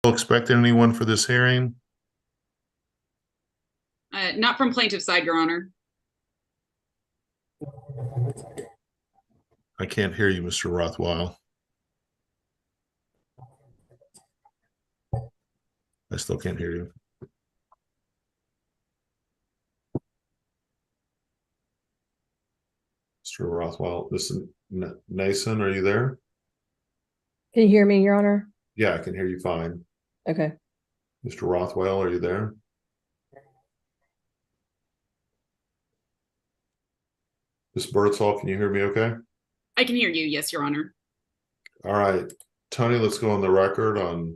expecting anyone for this hearing? Not from plaintiff's side, Your Honor. I can't hear you, Mr. Rothwell. I still can't hear you. Mr. Rothwell, this is Nason, are you there? Can you hear me, Your Honor? Yeah, I can hear you fine. Okay. Mr. Rothwell, are you there? Ms. Birdsall, can you hear me okay? I can hear you. Yes, Your Honor. All right, Tony, let's go on the record on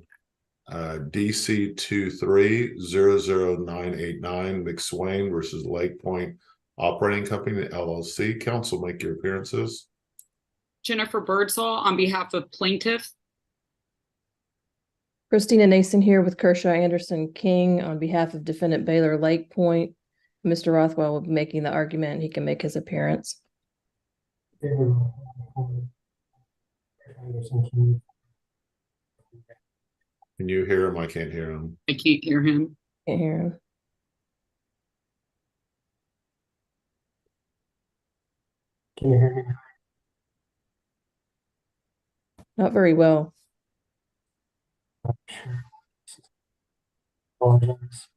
DC 2300989 McSwain versus Lake Point Operating Company LLC. Counsel, make your appearances. Jennifer Birdsall on behalf of plaintiff. Christina Nason here with Kershaw Anderson King on behalf of defendant Baylor Lake Point. Mr. Rothwell will be making the argument. He can make his appearance. Can you hear him? I can't hear him. I can't hear him. Can't hear him. Can you hear me? Not very well. Sure. Apologize.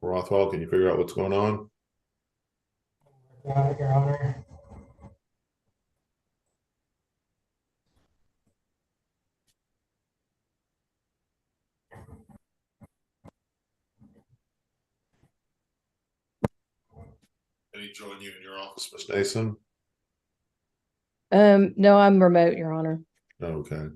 Rothwell, can you figure out what's going on? Your Honor. Can he join you in your office, Ms. Nason? No, I'm remote, Your Honor. Okay.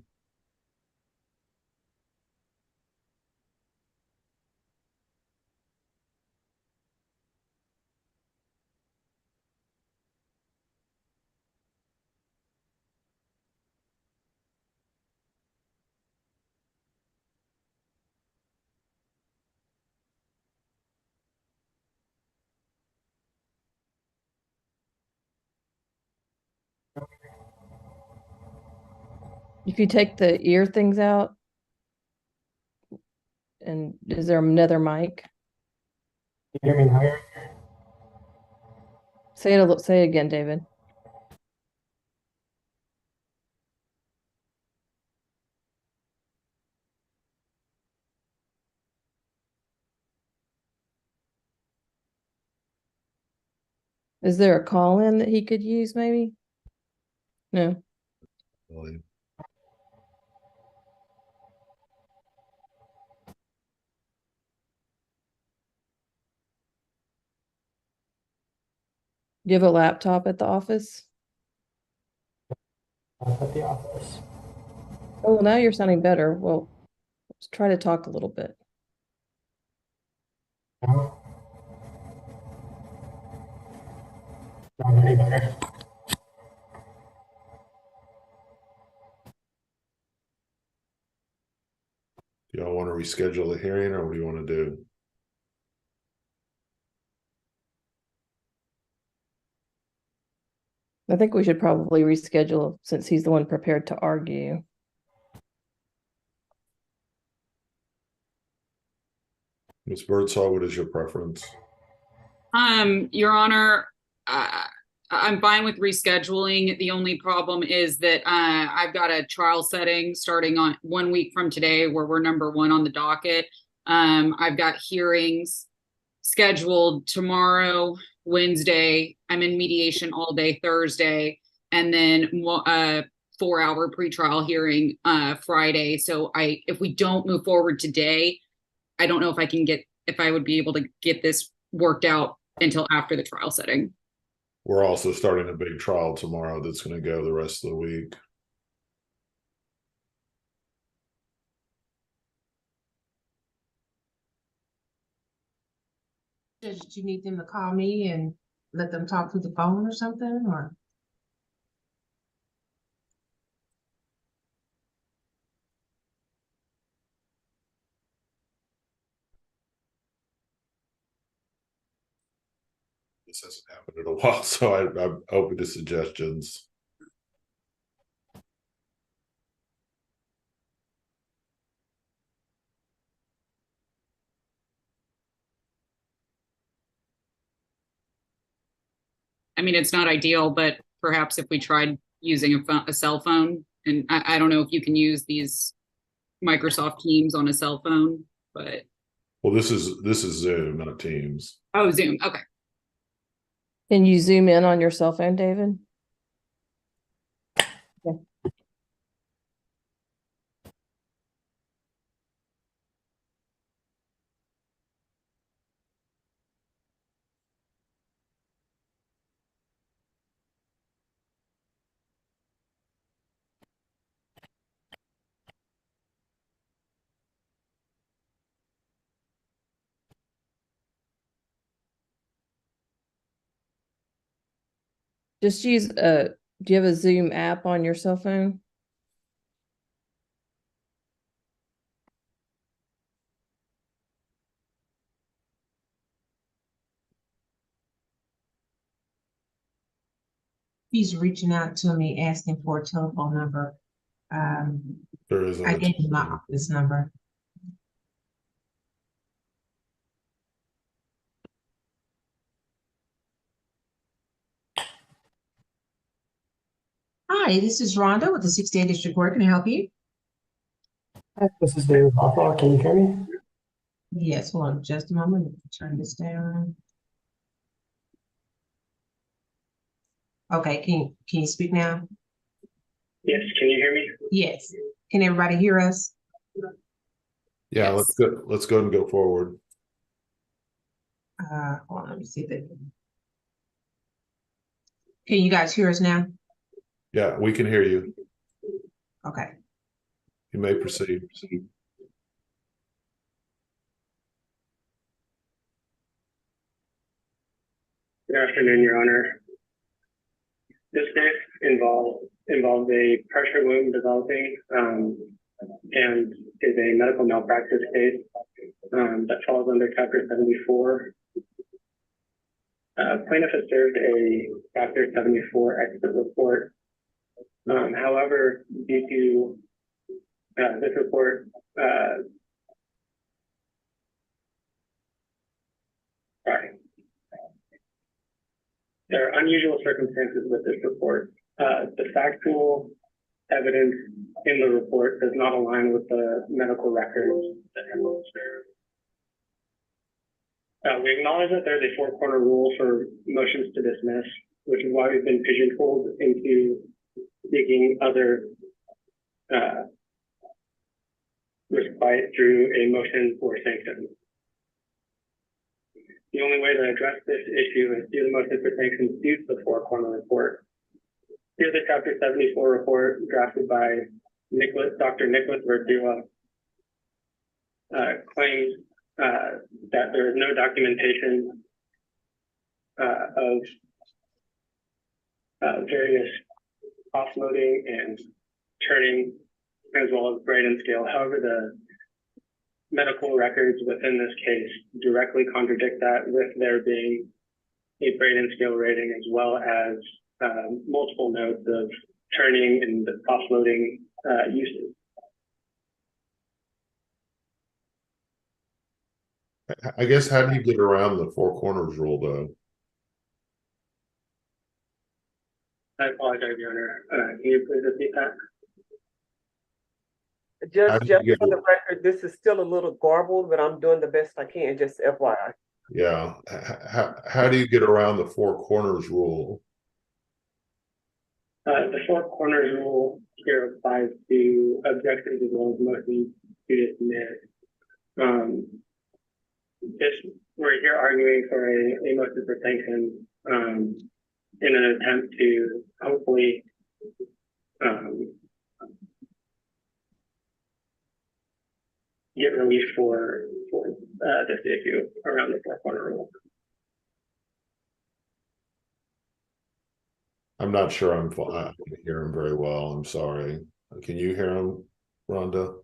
If you take the ear things out, and is there another mic? Can you hear me now? Your Honor? Say it again, David. Is there a call-in that he could use, maybe? No. Really? Do you have a laptop at the office? At the office. Oh, well, now you're sounding better. Well, let's try to talk a little bit. No. Not any better. Do y'all want to reschedule the hearing or what do you want to do? I think we should probably reschedule since he's the one prepared to argue. Ms. Birdsall, what is your preference? Your Honor, I'm fine with rescheduling. The only problem is that I've got a trial setting starting on 1 week from today where we're number one on the docket. I've got hearings scheduled tomorrow, Wednesday. I'm in mediation all day Thursday, and then 4-hour pretrial hearing Friday. So if we don't move forward today, I don't know if I would be able to get this worked out until after the trial setting. We're also starting a big trial tomorrow that's going to go the rest of the week. Did you need them to call me and let them talk through the phone or something, or? This hasn't happened in a while, so I'm open to suggestions. I mean, it's not ideal, but perhaps if we tried using a cell phone, and I don't know if you can use these Microsoft Teams on a cell phone, but Well, this is Zoom, not Teams. oh, Zoom. Okay. Can you zoom in on your cell phone, David? Just use do you have a Zoom app on your cell phone? He's reaching out to me asking for a telephone number. There isn't. I gave him my office number. Hi, this is Rhonda with the 68th District Court. Can I help you? Hi, this is David Hoffman. Can you hear me? Yes, hold on just a moment. Let me turn this down. Okay, can you speak now? Yes, can you hear me? Yes. Can everybody hear us? Yeah, Yes. let's go. Let's go and go forward. Hold on, let me see if it. Can you guys hear us now? Yeah, we can hear you. Okay. You may proceed. Good afternoon, Your Honor. This case involved a pressure wound developing and is a medical malpractice case that falls under Chapter 74. Plaintiff has served a Chapter 74 expert report. However, due to this report, there are unusual circumstances with this report. The factual evidence in the report does not align with the medical records that have been observed. We acknowledge that there's a four-corner rule for motions to dismiss, which is why we've been pigeonholed into seeking other respite through a motion for sanctions. The only way to address this issue is through the motion for sanctions due to the four-corner report. Here's the Chapter 74 report drafted by Dr. Nicholas Verdua. Claims that there is no documentation of various offloading and turning, as well as Braden scale. However, the medical records within this case directly contradict that, with there being a Braden scale rating as well as multiple notes of turning and offloading uses. I guess, how do you get around the four corners rule, though? I apologize, Your Honor. Can you please repeat that? How Just, do you just get- for the record, this is still a little garbled, but I'm doing the best I can, just FYI. Yeah, how do you get around the four corners rule? The four corners rule here applies to objections as well as motions to dismiss. We're here arguing for a motion for sanctions in an attempt to hopefully get relief for this issue around the four corner rule. I'm not sure I can hear him very well. I'm sorry. Can you hear him, Rhonda?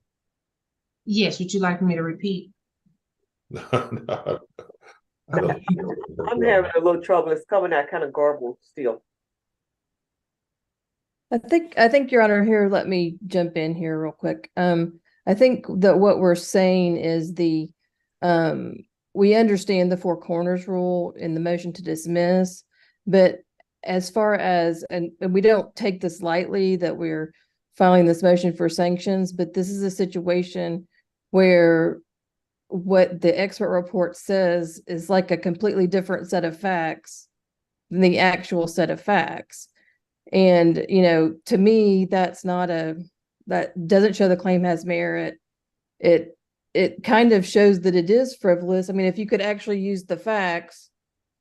Yes, would you like me to repeat? No, no, I don't Okay. hear him very I'm well. having a little trouble. It's coming out kind of garbled still. I think, Your Honor, here, let me jump in here real quick. I think that what we're saying is we understand the four corners rule in the motion to dismiss, but as far as, and we don't take this lightly that we're filing this motion for sanctions, but this is a situation where what the expert report says is like a completely different set of facts than the actual set of facts. And, to me, that doesn't show the claim has merit. It kind of shows that it is frivolous. I mean, if you could actually use the facts,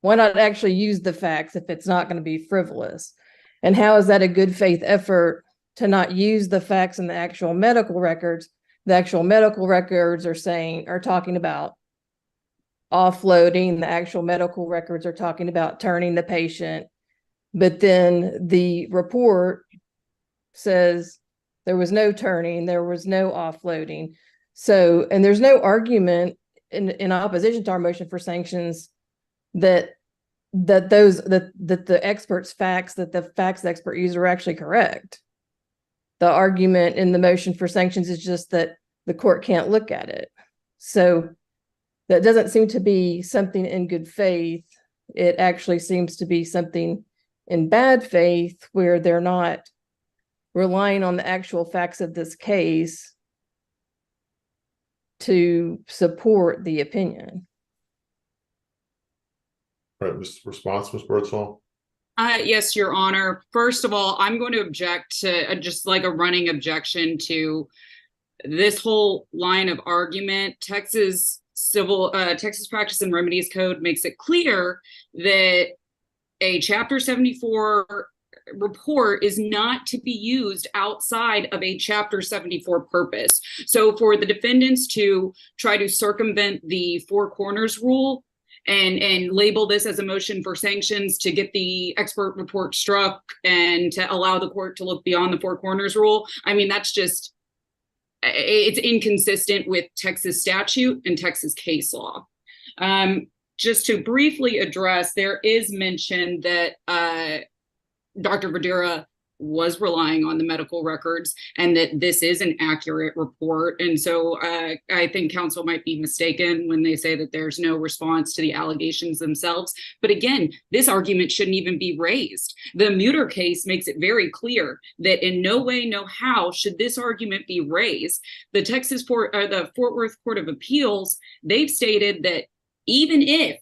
why not actually use the facts if it's not going to be frivolous? And how is that a good faith effort to not use the facts in the actual medical records? The actual medical records are talking about offloading. The actual medical records are talking about turning the patient. But then the report says there was no turning, there was no offloading. So, and there's no argument in opposition to our motion for sanctions that the expert's facts, that the facts the expert used are actually correct. The argument in the motion for sanctions is just that the court can't look at it. So that doesn't seem to be something in good faith. It actually seems to be something in bad faith where they're not relying on the actual facts of this case to support the opinion. Right, response, Ms. Birdsall? Yes, Your Honor. First of all, I'm going to object to just like a running objection to this whole line of argument. Texas Practice and Remedies Code makes it clear that a Chapter 74 report is not to be used outside of a Chapter 74 purpose. So for the defendants to try to circumvent the four corners rule and label this as a motion for sanctions to get the expert report struck and to allow the court to look beyond the four corners rule, I mean, that's just, it's inconsistent with Texas statute and Texas case law. Just to briefly address, there is mention that Dr. Verdera was relying on the medical records and that this is an accurate report. And so I think counsel might be mistaken when they say that there's no response to the allegations themselves. But again, this argument shouldn't even be raised. The Muter case makes it very clear that in no way, no how should this argument be raised. The Fort Worth Court of Appeals, they've stated that even if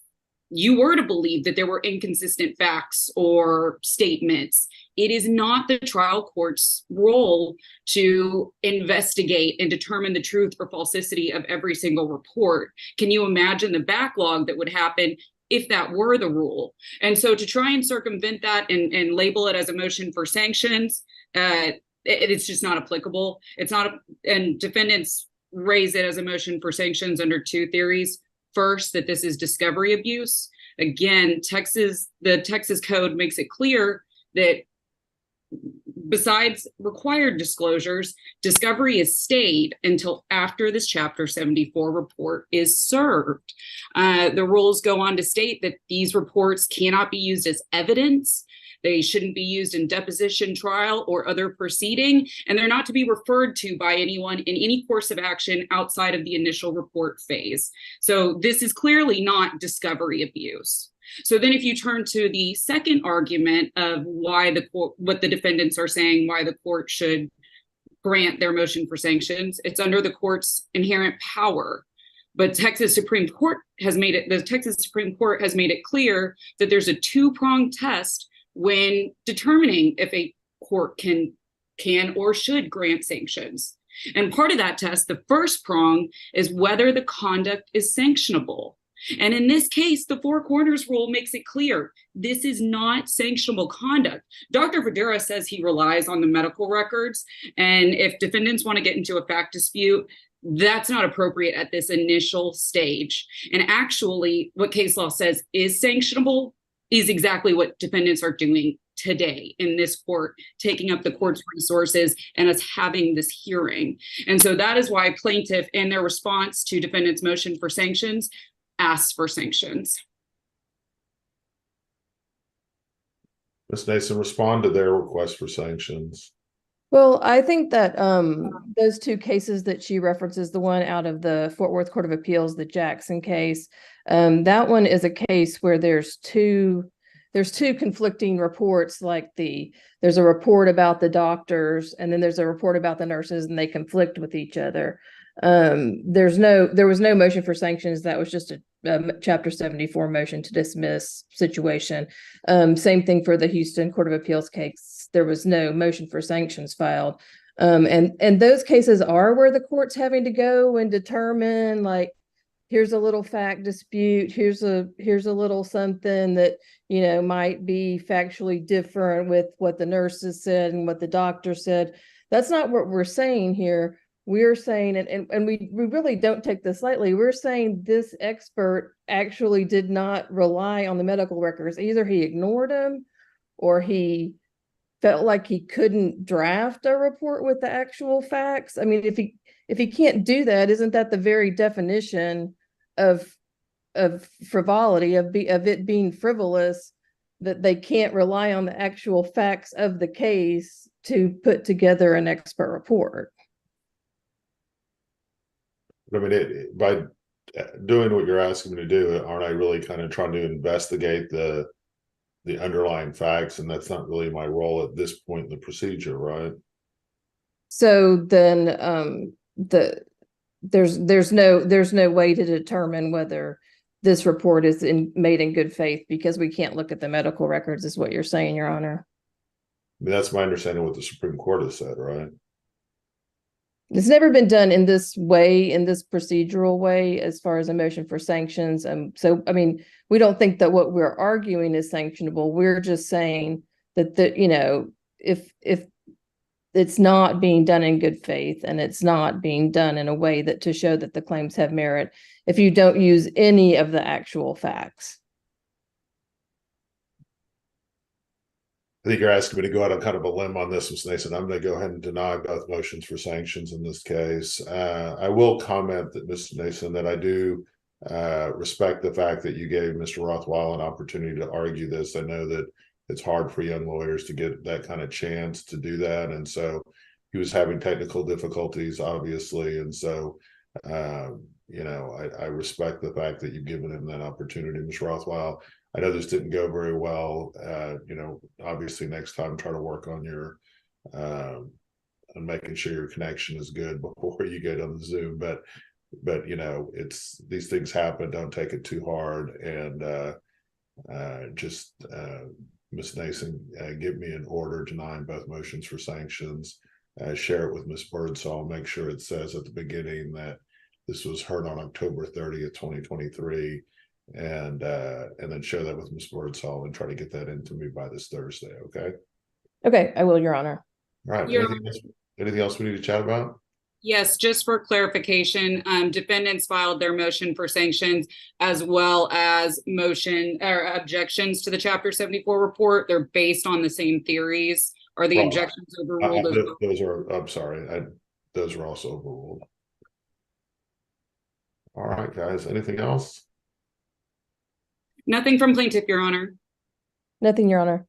you were to believe that there were inconsistent facts or statements, it is not the trial court's role to investigate and determine the truth or falsity of every single report. Can you imagine the backlog that would happen if that were the rule? And so to try and circumvent that and label it as a motion for sanctions, it's just not applicable. It's not, and defendants raise it as a motion for sanctions under two theories. First, that this is discovery abuse. Again, the Texas code makes it clear that besides required disclosures, discovery is stayed until after this Chapter 74 report is served. The rules go on to state that these reports cannot be used as evidence. They shouldn't be used in deposition, trial, or other proceeding, and they're not to be referred to by anyone in any course of action outside of the initial report phase. So this is clearly not discovery abuse. So then if you turn to the second argument of why what the defendants are saying, why the court should grant their motion for sanctions, it's under the court's inherent power. But the Texas Supreme Court has made it clear that there's a two-pronged test when determining if a court can or should grant sanctions. And part of that test, the first prong, is whether the conduct is sanctionable. And in this case, the four corners rule makes it clear this is not sanctionable conduct. Dr. Verdera says he relies on the medical records, and if defendants want to get into a fact dispute, that's not appropriate at this initial stage. And actually, what case law says is sanctionable is exactly what defendants are doing today in this court, taking up the court's resources and us having this hearing. And so that is why plaintiff, in their response to defendant's motion for sanctions, asked for sanctions. Ms. Nason, respond to their request for sanctions. Well, I think that those two cases that she references, the one out of the Fort Worth Court of Appeals, the Jackson case, that one is a case where there's two conflicting reports. Like there's a report about the doctors, and then there's a report about the nurses, and they conflict with each other. There was no motion for sanctions. That was just a Chapter 74 motion to dismiss situation. Same thing for the Houston Court of Appeals case. There was no motion for sanctions filed. And those cases are where the court's having to go and determine, like, here's a little fact dispute, here's a little something that, you know, might be factually different with what the nurses said and what the doctor said. That's not what we're saying here. We're saying, and we really don't take this lightly, we're saying this expert actually did not rely on the medical records. Either he ignored them, or he felt like he couldn't draft a report with the actual facts. I mean, if he can't do that, isn't that the very definition of frivolity, of it being frivolous, that they can't rely on the actual facts of the case to put together an expert report? I mean, by doing what you're asking me to do, aren't I really kind of trying to investigate the underlying facts? And that's not really my role at this point in the procedure, right? So then there's no way to determine whether this report is made in good faith, because we can't look at the medical records, is what you're saying, Your Honor. I mean, that's my understanding of what the Supreme Court has said, right? It's never been done in this way, in this procedural way, as far as a motion for sanctions. So, I mean, we don't think that what we're arguing is sanctionable. We're just saying that you know, if it's not being done in good faith, and it's not being done in a way that to show that the claims have merit, if you don't use any of the actual facts. I think you're asking me to go out on kind of a limb on this, Ms. Nason. I'm going to go ahead and deny both motions for sanctions in this case. I will comment that, Ms. Nason, that I do respect the fact that you gave Mr. Rothwell an opportunity to argue this. I know that it's hard for young lawyers to get that kind of chance to do that. And so he was having technical difficulties, obviously. And so, you know, I respect the fact that you've given him that opportunity, Mr. Rothwell. I know this didn't go very well. You know, obviously next time try to work on your on making sure your connection is good before you get on the Zoom. But you know, it's these things happen. Don't take it too hard. And just Ms. Nason, give me an order denying both motions for sanctions. Share it with Ms. Birdsall. Make sure it says at the beginning that this was heard on October 30th, 2023. And then share that with Ms. Birdsall and try to get that into me by this Thursday. Okay. Okay, I will, Your Honor. All right. Anything else we need to chat about? Yes, just for clarification, defendants filed their motion for sanctions as well as motion or objections to the Chapter 74 report. They're based on the same theories. Are the objections overruled? Those are, I'm sorry, those are also overruled. All right, guys. Anything else? Nothing from plaintiff, Your Honor. Nothing, Your Honor.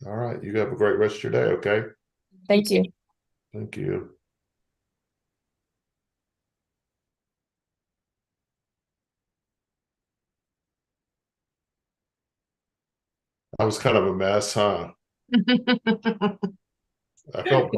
All right. You have a great rest of your day. Okay. Thank you. Thank you. That was kind of a mess, huh? I felt